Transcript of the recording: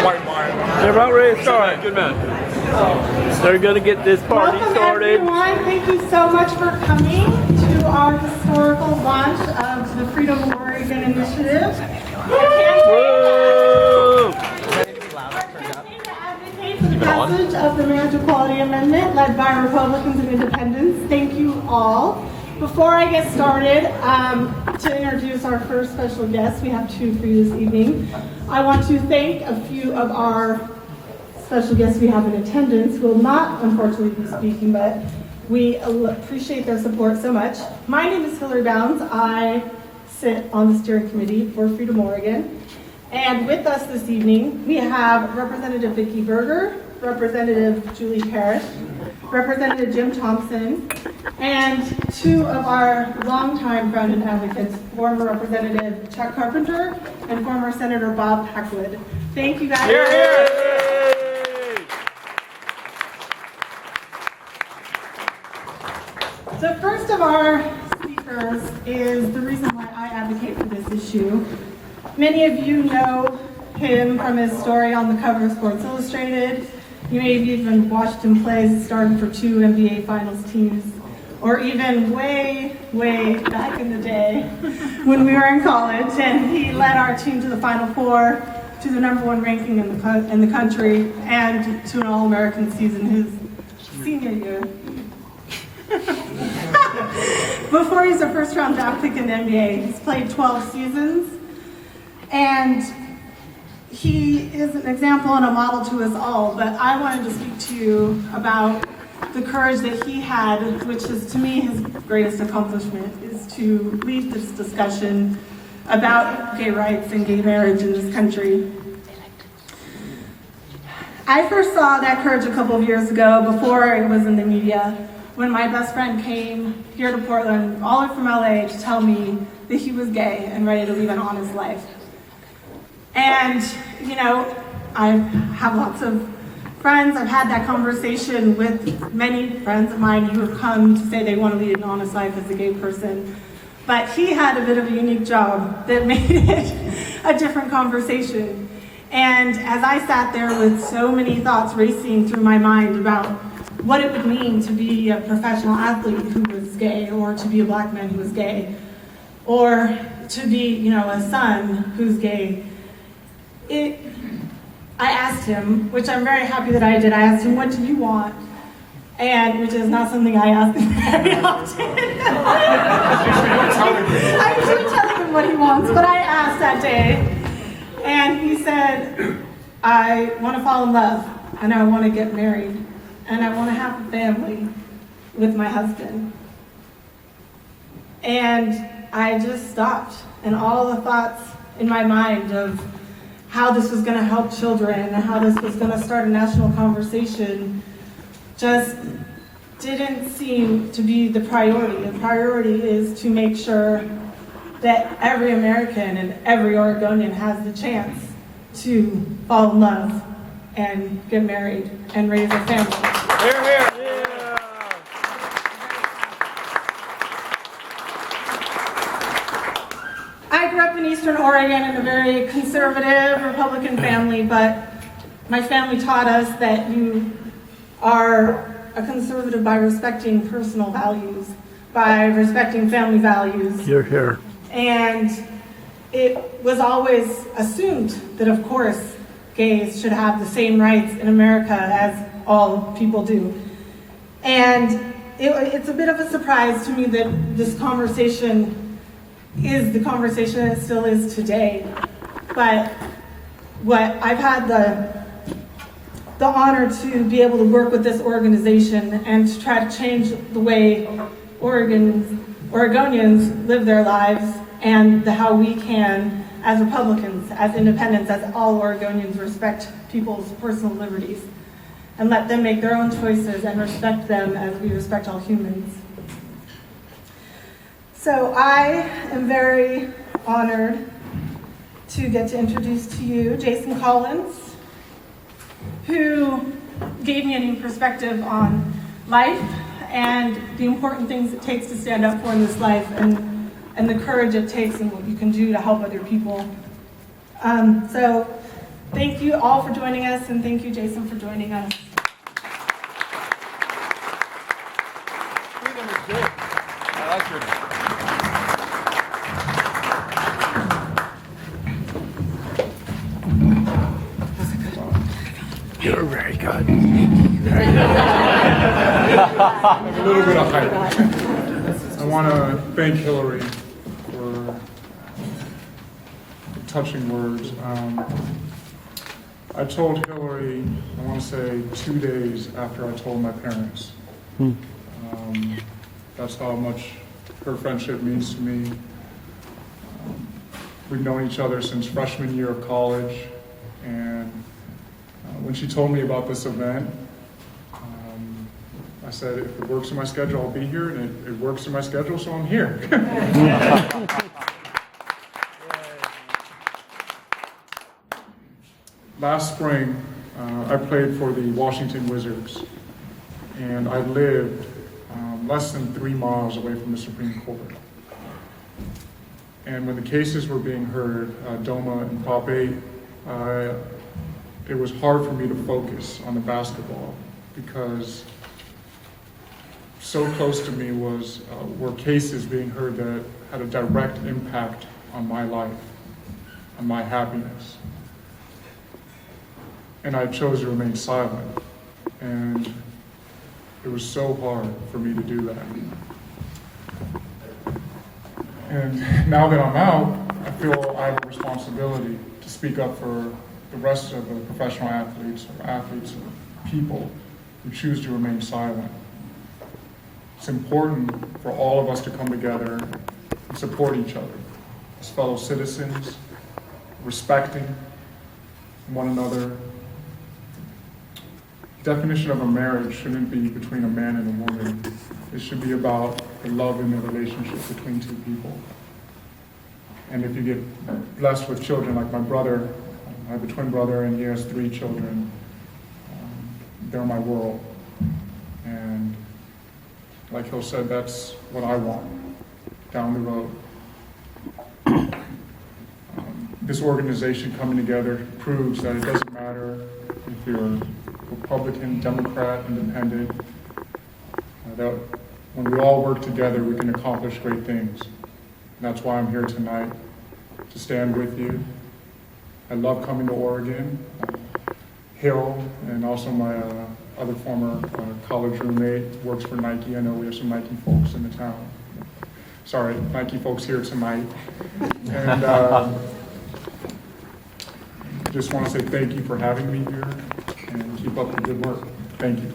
They're about ready to start. Good man. They're going to get this party started. Welcome everyone. Thank you so much for coming to our historical launch of the Freedom of Oregon Initiative. The passage of the Marriage Equality Amendment led by Republicans and Independents. Thank you all. Before I get started, to introduce our first special guest, we have two for you this evening. I want to thank a few of our special guests we have in attendance who will not unfortunately be speaking, but we appreciate their support so much. My name is Hillary Bounds. I sit on the steering committee for Freedom Oregon. And with us this evening, we have Representative Vicki Berger, Representative Julie Parrish, Representative Jim Thompson, and two of our longtime friend and advocates, former Representative Chuck Carpenter and former Senator Bob Packwood. Thank you guys. Here, here. The first of our speakers is the reason why I advocate for this issue. Many of you know him from his story on the cover of Sports Illustrated. You may have even watched him play, starting for 2 NBA Finals teams, or even way, way back in the day when we were in college, and he led our team to the Final Four, to the #1 ranking in the country, and to an All-American season his senior year. Before he's a first-round draft pick in the NBA, he's played 12 seasons, and he is an example and a model to us all. But I wanted to speak to you about the courage that he had, which is to me his greatest accomplishment, is to lead this discussion about gay rights and gay marriage in this country. I first saw that courage a couple of years ago, before it was in the media, when my best friend came here to Portland, all the way from LA, to tell me that he was gay and ready to lead an honest life. And, you know, I have lots of friends. I've had that conversation with many friends of mine who have come to say they want to lead an honest life as a gay person. But he had a bit of a unique job that made it a different conversation. And as I sat there with so many thoughts racing through my mind about what it would mean to be a professional athlete who was gay, or to be a black man who was gay, or to be, you know, a son who's gay, I asked him, which I'm very happy that I did, I asked him, what do you want? And which is not something I ask him very often. I'm usually telling him what he wants, but I asked that day, and he said, I want to fall in love, and I want to get married, and I want to have a family with my husband. And I just stopped, and all the thoughts in my mind of how this was going to help children and how this was going to start a national conversation just didn't seem to be the priority. The priority is to make sure that every American and every Oregonian has the chance to fall in love and get married and raise a family. Here, here. I grew up in Eastern Oregon in a very conservative Republican family, but my family taught us that you are a conservative by respecting personal values, by respecting family values. Here, here. And it was always assumed that, of course, gays should have the same rights in America as all people do. And it's a bit of a surprise to me that this conversation is the conversation it still is today. But what I've had the honor to be able to work with this organization and to try to change the way Oregonians live their lives, and how we can, as Republicans, as independents, as all Oregonians, respect people's personal liberties and let them make their own choices and respect them as we respect all humans. So I am very honored to get to introduce to you Jason Collins, who gave me a new perspective on life and the important things it takes to stand up for in this life, and the courage it takes and what you can do to help other people. So Thank you all for joining us, and thank you, Jason, for joining us. Freedom is big. I like your name. You're very good. A little bit of hype. I want to thank Hillary for the touching words. I told Hillary, I want to say 2 days after I told my parents. That's how much her friendship means to me. We've known each other since freshman year of college, and when she told me about this event, I said, if it works in my schedule, I'll be here, and it works in my schedule, so I'm here. Last spring, I played for the Washington Wizards, and I lived less than 3 miles away from the Supreme Court. And when the cases were being heard, DOMA and Prop 8, it was hard for me to focus on the basketball because so close to me were cases being heard that had a direct impact on my life, on my happiness. And I chose to remain silent. And it was so hard for me to do that. And now that I'm out, I feel I have a responsibility to speak up for the rest of the professional athletes or people who choose to remain silent. It's important for all of us to come together and support each other as fellow citizens, respecting one another. The definition of a marriage shouldn't be between a man and a woman. It should be about the love in the relationship between two people. And if you get blessed with children like my brother, I have a twin brother and he has 3 children, they're my world. And like Hill said, that's what I want down the road. This organization coming together proves that it doesn't matter if you're Republican, Democrat, Independent, that when we all work together, we can accomplish great things. And that's why I'm here tonight, to stand with you. I love coming to Oregon. Hill, and also my other former college roommate, works for Nike. I know we have some Nike folks in the town. Sorry, Nike folks here tonight. And just want to say thank you for having me here, and keep up the good work. Thank you.